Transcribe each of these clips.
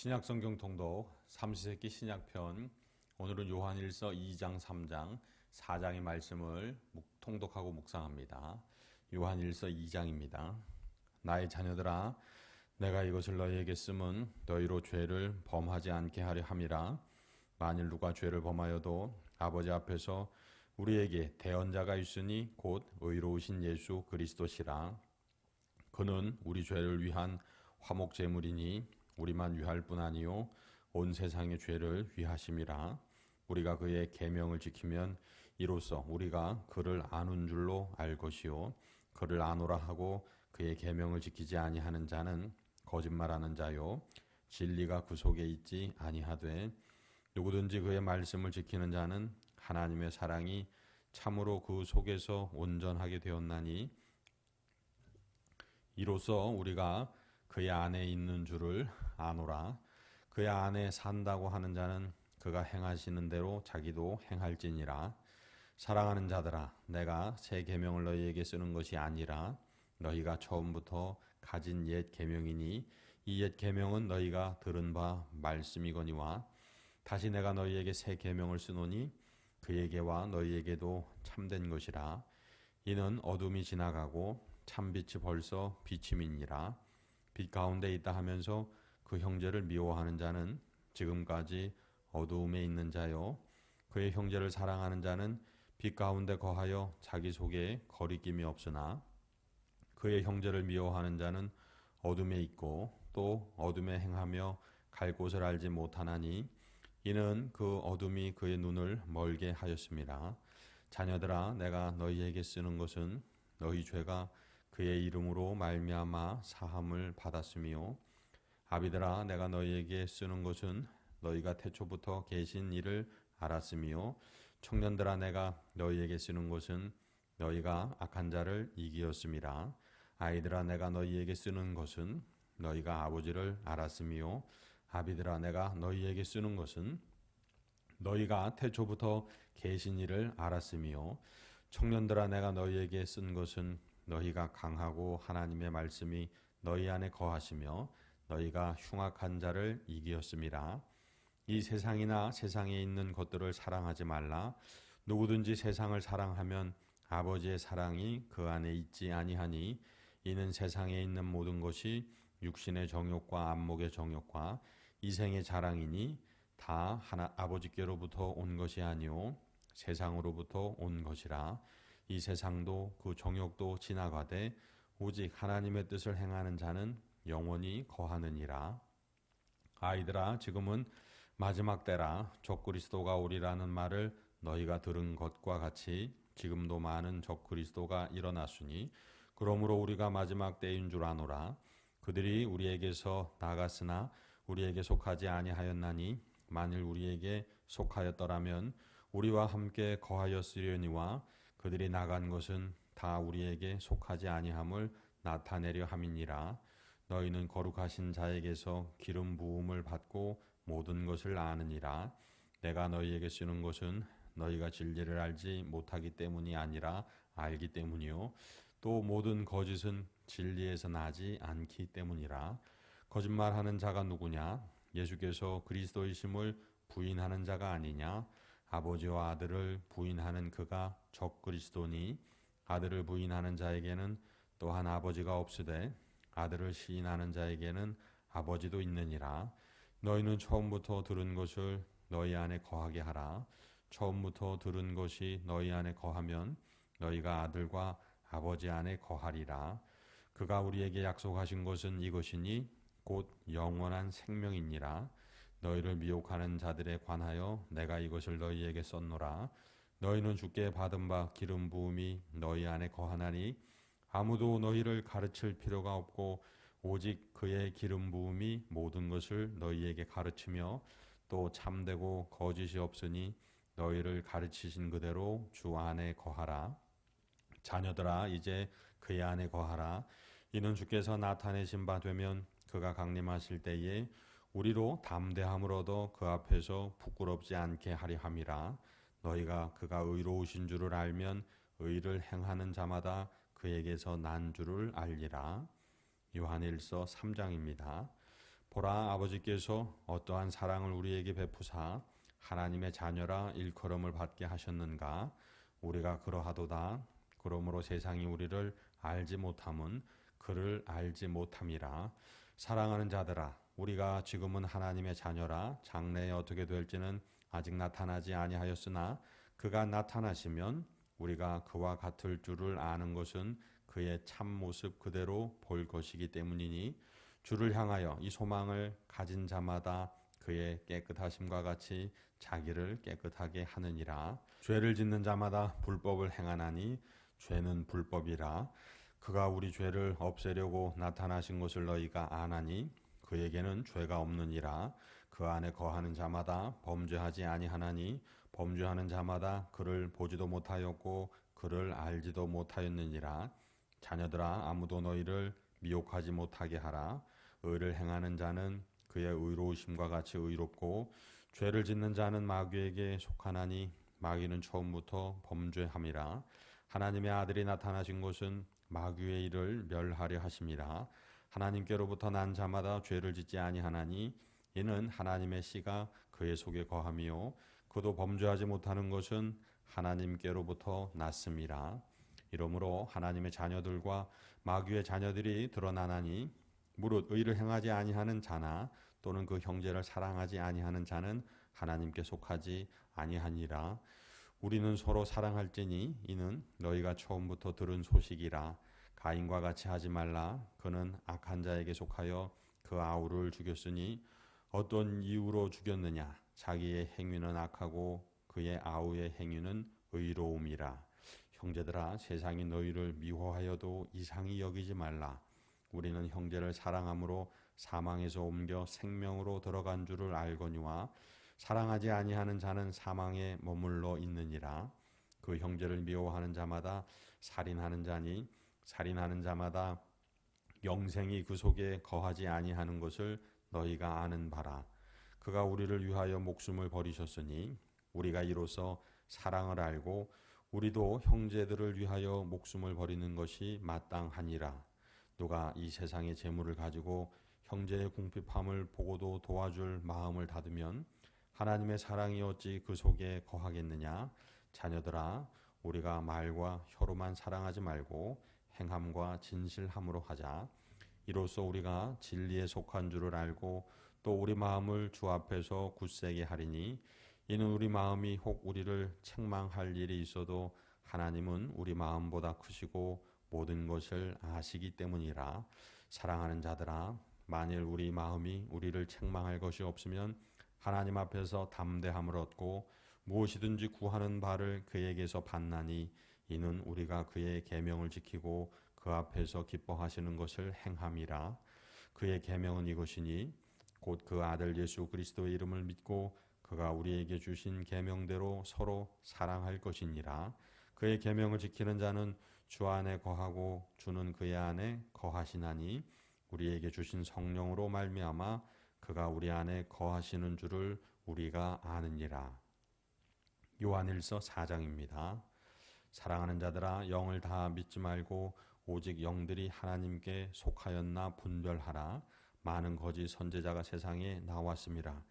신약 성경 통독 삼시세끼 신약편. 오늘은 요한일서 2장, 3장, 4장의 말씀을 통독하고 묵상합니다. 요한일서 2장입니다. 나의 자녀들아, 내가 이것을 너희에게 쓰면 너희로 죄를 범하지 않게 하려 함이라. 만일 누가 죄를 범하여도 아버지 앞에서 우리에게 대언자가 있으니 곧 의로우신 예수 그리스도시라. 그는 우리 죄를 위한 화목 제물이니 우리만 위할 뿐 아니요 온 세상의 죄를 위하심이라. 우리가 그의 계명을 지키면 이로써 우리가 그를 아는 줄로 알 것이요 그를 아노라 하고 그의 계명을 지키지 아니하는 자는 거짓말하는 자요 진리가 그 속에 있지 아니하되 누구든지 그의 말씀을 지키는 자는 하나님의 사랑이 참으로 그 속에서 온전하게 되었나니 이로써 우리가 그의 안에 있는 줄을 아노라. 그의 안에 산다고 하는 자는 그가 행하시는 대로 자기도 행할지니라. 사랑하는 자들아, 내가 새 계명을 너희에게 쓰는 것이 아니라 너희가 처음부터 가진 옛 계명이니 이 옛 계명은 너희가 들은 바 말씀이거니와 다시 내가 너희에게 새 계명을 쓰노니 그에게와 너희에게도 참된 것이라. 이는 어둠이 지나가고 참빛이 벌써 비침이니라. 빛 가운데 있다 하면서 그 형제를 미워하는 자는 지금까지 어두움에 있는 자요 그의 형제를 사랑하는 자는 빛 가운데 거하여 자기 속에 거리낌이 없으나 그의 형제를 미워하는 자는 어둠에 있고 또 어둠에 행하며 갈 곳을 알지 못하나니 이는 그 어둠이 그의 눈을 멀게 하였습니다. 자녀들아, 내가 너희에게 쓰는 것은 너희 죄가 그의 이름으로 말미암아 사함을 받았으며 아비들아, 내가 너희에게 쓰는 것은 너희가 태초부터 계신 이를 알았으며 청년들아, 내가 너희에게 쓰는 것은 너희가 악한 자를 이기었음이라. 아이들아, 내가 너희에게 쓰는 것은 너희가 아버지를 알았으며 아비들아, 내가 너희에게 쓰는 것은 너희가 태초부터 계신 이를 알았으며 청년들아, 내가 너희에게 쓴 것은 너희가 강하고 하나님의 말씀이 너희 안에 거하시며 너희가 흉악한 자를 이기었음이라. 이 세상이나 세상에 있는 것들을 사랑하지 말라. 누구든지 세상을 사랑하면 아버지의 사랑이 그 안에 있지 아니하니 이는 세상에 있는 모든 것이 육신의 정욕과 안목의 정욕과 이생의 자랑이니 다 아버지께로부터 온 것이 아니오 세상으로부터 온 것이라. 이 세상도 그 정욕도 지나가되 오직 하나님의 뜻을 행하는 자는 영원히 거하느니라. 아이들아, 지금은 마지막 때라. 적그리스도가 오리라는 말을 너희가 들은 것과 같이 지금도 많은 적그리스도가 일어났으니 그러므로 우리가 마지막 때인 줄 아노라. 그들이 우리에게서 나갔으나 우리에게 속하지 아니하였나니 만일 우리에게 속하였더라면 우리와 함께 거하였으려니와 그들이 나간 것은 다 우리에게 속하지 아니함을 나타내려 함이니라. 너희는 거룩하신 자에게서 기름 부음을 받고 모든 것을 아느니라. 내가 너희에게 쓰는 것은 너희가 진리를 알지 못하기 때문이 아니라 알기 때문이요 또 모든 거짓은 진리에서 나지 않기 때문이라. 거짓말하는 자가 누구냐? 예수께서 그리스도이심을 부인하는 자가 아니냐? 아버지와 아들을 부인하는 그가 적그리스도니 아들을 부인하는 자에게는 또한 아버지가 없으되 아들을 시인하는 자에게는 아버지도 있느니라. 너희는 처음부터 들은 것을 너희 안에 거하게 하라. 처음부터 들은 것이 너희 안에 거하면 너희가 아들과 아버지 안에 거하리라. 그가 우리에게 약속하신 것은 이것이니 곧 영원한 생명이니라. 너희를 미혹하는 자들에 관하여 내가 이것을 너희에게 썼노라. 너희는 주께 받은 바 기름 부음이 너희 안에 거하나니 아무도 너희를 가르칠 필요가 없고 오직 그의 기름 부음이 모든 것을 너희에게 가르치며 또 참되고 거짓이 없으니 너희를 가르치신 그대로 주 안에 거하라. 자녀들아, 이제 그의 안에 거하라. 이는 주께서 나타내신 바 되면 그가 강림하실 때에 우리로 담대함을 얻어 그 앞에서 부끄럽지 않게 하려 함이라. 너희가 그가 의로우신 줄을 알면 의를 행하는 자마다 그에게서 난 줄을 알리라. 요한일서 3장입니다. 보라, 아버지께서 어떠한 사랑을 우리에게 베푸사 하나님의 자녀라 일컬음을 받게 하셨는가. 우리가 그러하도다. 그러므로 세상이 우리를 알지 못함은 그를 알지 못함이라. 사랑하는 자들아, 우리가 지금은 하나님의 자녀라. 장래에 어떻게 될지는 아직 나타나지 아니하였으나 그가 나타나시면 우리가 그와 같을 줄을 아는 것은 그의 참모습 그대로 볼 것이기 때문이니, 주를 향하여 이 소망을 가진 자마다 그의 깨끗하심과 같이 자기를 깨끗하게 하느니라. 죄를 짓는 자마다 불법을 행하나니 죄는 불법이라. 그가 우리 죄를 없애려고 나타나신 것을 너희가 아나니 그에게는 죄가 없느니라. 그 안에 거하는 자마다 범죄하지 아니하나니 범죄하는 자마다 그를 보지도 못하였고 그를 알지도 못하였느니라. 자녀들아, 아무도 너희를 미혹하지 못하게 하라. 의를 행하는 자는 그의 의로우심과 같이 의롭고 죄를 짓는 자는 마귀에게 속하나니 마귀는 처음부터 범죄함이라. 하나님의 아들이 나타나신 것은 마귀의 일을 멸하려 하심이라. 하나님께로부터 난 자마다 죄를 짓지 아니하나니 이는 하나님의 씨가 그의 속에 거함이요 그도 범죄하지 못하는 것은 하나님께로부터 났음이라. 이러므로 하나님의 자녀들과 마귀의 자녀들이 드러나나니 무릇 의를 행하지 아니하는 자나 또는 그 형제를 사랑하지 아니하는 자는 하나님께 속하지 아니하니라. 우리는 서로 사랑할지니 이는 너희가 처음부터 들은 소식이라. 가인과 같이 하지 말라. 그는 악한 자에게 속하여 그 아우를 죽였으니 어떤 이유로 죽였느냐? 자기의 행위는 악하고 그의 아우의 행위는 의로움이라. 형제들아, 세상이 너희를 미워하여도 이상히 여기지 말라. 우리는 형제를 사랑함으로 사망에서 옮겨 생명으로 들어간 줄을 알거니와 사랑하지 아니하는 자는 사망에 머물러 있느니라. 그 형제를 미워하는 자마다 살인하는 자니 살인하는 자마다 영생이 그 속에 거하지 아니하는 것을 너희가 아는 바라. 그가 우리를 위하여 목숨을 버리셨으니 우리가 이로써 사랑을 알고 우리도 형제들을 위하여 목숨을 버리는 것이 마땅하니라. 누가 이 세상의 재물을 가지고 형제의 궁핍함을 보고도 도와줄 마음을 닫으면 하나님의 사랑이 어찌 그 속에 거하겠느냐. 자녀들아, 우리가 말과 혀로만 사랑하지 말고 행함과 진실함으로 하자. 이로써 우리가 진리에 속한 줄을 알고 또 우리 마음을 주 앞에서 굳세게 하리니 이는 우리 마음이 혹 우리를 책망할 일이 있어도 하나님은 우리 마음보다 크시고 모든 것을 아시기 때문이라. 사랑하는 자들아, 만일 우리 마음이 우리를 책망할 것이 없으면 하나님 앞에서 담대함을 얻고 무엇이든지 구하는 바를 그에게서 받나니 이는 우리가 그의 계명을 지키고 그 앞에서 기뻐하시는 것을 행함이라. 그의 계명은 이것이니 곧 그 아들 예수 그리스도의 이름을 믿고 그가 우리에게 주신 계명대로 서로 사랑할 것이니라. 그의 계명을 지키는 자는 주 안에 거하고 주는 그의 안에 거하시나니 우리에게 주신 성령으로 말미암아 그가 우리 안에 거하시는 줄을 우리가 아느니라. 요한일서 4장입니다. 사랑하는 자들아, 영을 다 믿지 말고 오직 영들이 하나님께 속하였나 분별하라. 많은 거짓 선지자가 세상에 나왔습니다.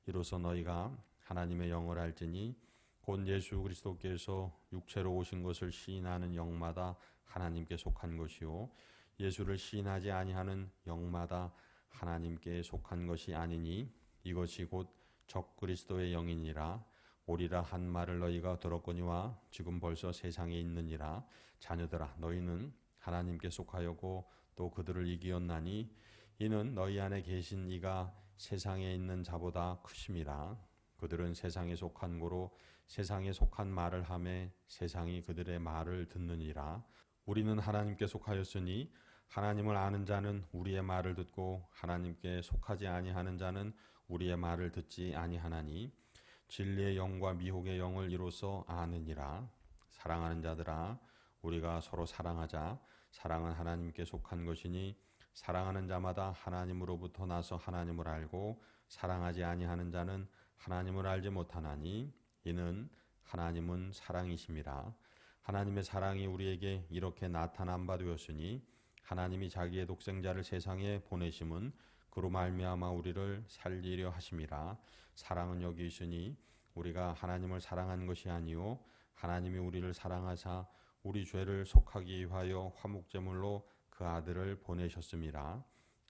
이로써 너희가 하나님의 영을 알지니 곧 예수 그리스도께서 육체로 오신 것을 시인하는 영마다 하나님께 속한 것이요 예수를 시인하지 아니하는 영마다 하나님께 속한 것이 아니니 이것이 곧 적그리스도의 영이니라. 오리라 한 말을 너희가 들었거니와 지금 벌써 세상에 있느니라. 자녀들아, 너희는 하나님께 속하였고 또 그들을 이기었나니 이는 너희 안에 계신 이가 세상에 있는 자보다 크심이라. 그들은 세상에 속한 고로 세상에 속한 말을 하매 세상이 그들의 말을 듣느니라. 우리는 하나님께 속하였으니 하나님을 아는 자는 우리의 말을 듣고 하나님께 속하지 아니하는 자는 우리의 말을 듣지 아니하나니 진리의 영과 미혹의 영을 이로써 아느니라. 사랑하는 자들아, 우리가 서로 사랑하자. 사랑은 하나님께 속한 것이니 사랑하는 자마다 하나님으로부터 나서 하나님을 알고 사랑하지 아니하는 자는 하나님을 알지 못하나니 이는 하나님은 사랑이심이라. 하나님의 사랑이 우리에게 이렇게 나타난 바 되었으니 하나님이 자기의 독생자를 세상에 보내심은 그로 말미암아 우리를 살리려 하심이라. 사랑은 여기 있으니 우리가 하나님을 사랑한 것이 아니요 하나님이 우리를 사랑하사 우리 죄를 속하기 위하여 화목제물로 그 아들을 보내셨음이라.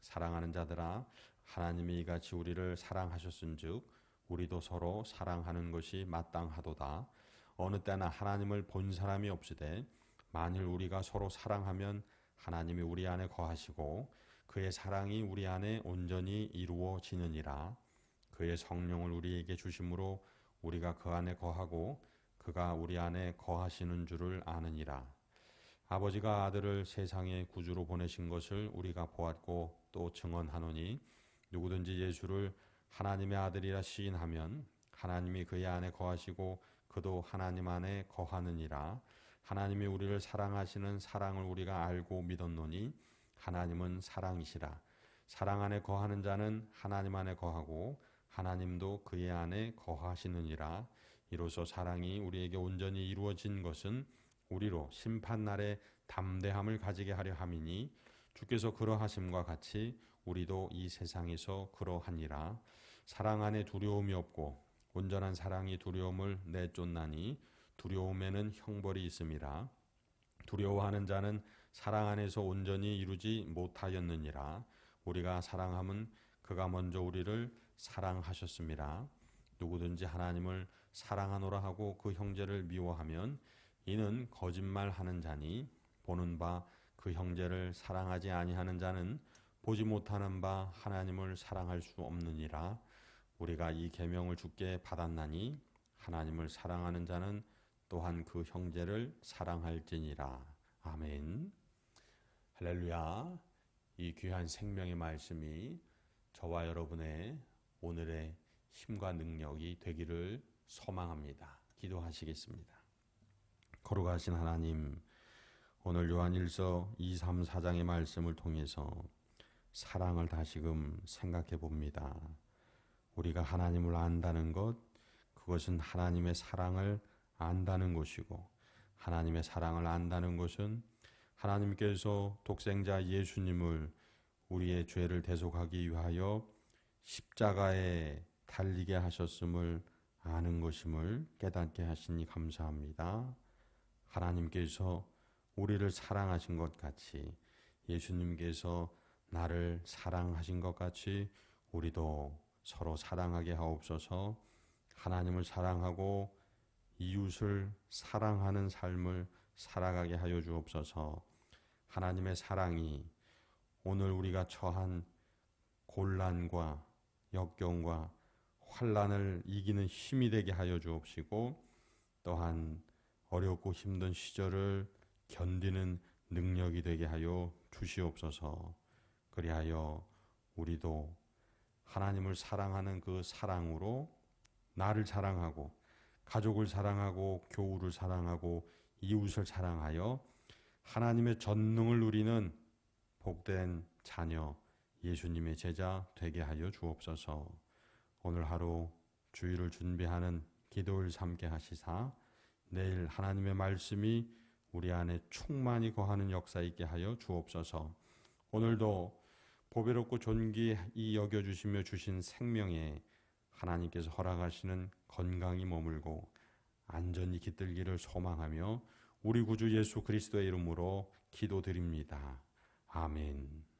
사랑하는 자들아, 하나님이 이같이 우리를 사랑하셨은즉 우리도 서로 사랑하는 것이 마땅하도다. 어느 때나 하나님을 본 사람이 없으되 만일 우리가 서로 사랑하면 하나님이 우리 안에 거하시고 그의 사랑이 우리 안에 온전히 이루어지느니라. 그의 성령을 우리에게 주심으로 우리가 그 안에 거하고 그가 우리 안에 거하시는 줄을 아느니라. 아버지가 아들을 세상의 구주로 보내신 것을 우리가 보았고 또 증언하노니 누구든지 예수를 하나님의 아들이라 시인하면 하나님이 그의 안에 거하시고 그도 하나님 안에 거하느니라. 하나님이 우리를 사랑하시는 사랑을 우리가 알고 믿었노니 하나님은 사랑이시라. 사랑 안에 거하는 자는 하나님 안에 거하고 하나님도 그의 안에 거하시느니라. 이로써 사랑이 우리에게 온전히 이루어진 것은 우리로 심판날에 담대함을 가지게 하려 함이니 주께서 그러하심과 같이 우리도 이 세상에서 그러하니라. 사랑 안에 두려움이 없고 온전한 사랑이 두려움을 내쫓나니 두려움에는 형벌이 있음이라. 두려워하는 자는 사랑 안에서 온전히 이루지 못하였느니라. 우리가 사랑함은 그가 먼저 우리를 사랑하셨음이라. 누구든지 하나님을 사랑하노라 하고 그 형제를 미워하면 이는 거짓말하는 자니 보는 바 그 형제를 사랑하지 아니하는 자는 보지 못하는 바 하나님을 사랑할 수 없느니라. 우리가 이 계명을 주께 받았나니 하나님을 사랑하는 자는 또한 그 형제를 사랑할지니라. 아멘. 할렐루야. 이 귀한 생명의 말씀이 저와 여러분의 오늘의 힘과 능력이 되기를 소망합니다. 기도하시겠습니다. 거룩하신 하나님, 오늘 요한일서 2, 3, 4장의 말씀을 통해서 사랑을 다시금 생각해 봅니다. 우리가 하나님을 안다는 것, 그것은 하나님의 사랑을 안다는 것이고, 하나님의 사랑을 안다는 것은 하나님께서 독생자 예수님을 우리의 죄를 대속하기 위하여 십자가에 달리게 하셨음을 아는 것임을 깨닫게 하시니 감사합니다. 하나님께서 우리를 사랑하신 것 같이 예수님께서 나를 사랑하신 것 같이 우리도 서로 사랑하게 하옵소서. 하나님을 사랑하고 이웃을 사랑하는 삶을 살아가게 하여 주옵소서. 하나님의 사랑이 오늘 우리가 처한 곤란과 역경과 환난을 이기는 힘이 되게 하여 주옵시고 또한 어렵고 힘든 시절을 견디는 능력이 되게 하여 주시옵소서. 그리하여 우리도 하나님을 사랑하는 그 사랑으로 나를 사랑하고 가족을 사랑하고 교우를 사랑하고 이웃을 사랑하여 하나님의 전능을 누리는 복된 자녀 예수님의 제자 되게 하여 주옵소서. 오늘 하루 주일을 준비하는 기도를 삼게 하시사 내일 하나님의 말씀이 우리 안에 충만히 거하는 역사 있게 하여 주옵소서. 오늘도 보배롭고 존귀히 여겨주시며 주신 생명에 하나님께서 허락하시는 건강이 머물고 안전히 깃들기를 소망하며 우리 구주 예수 그리스도의 이름으로 기도드립니다. 아멘.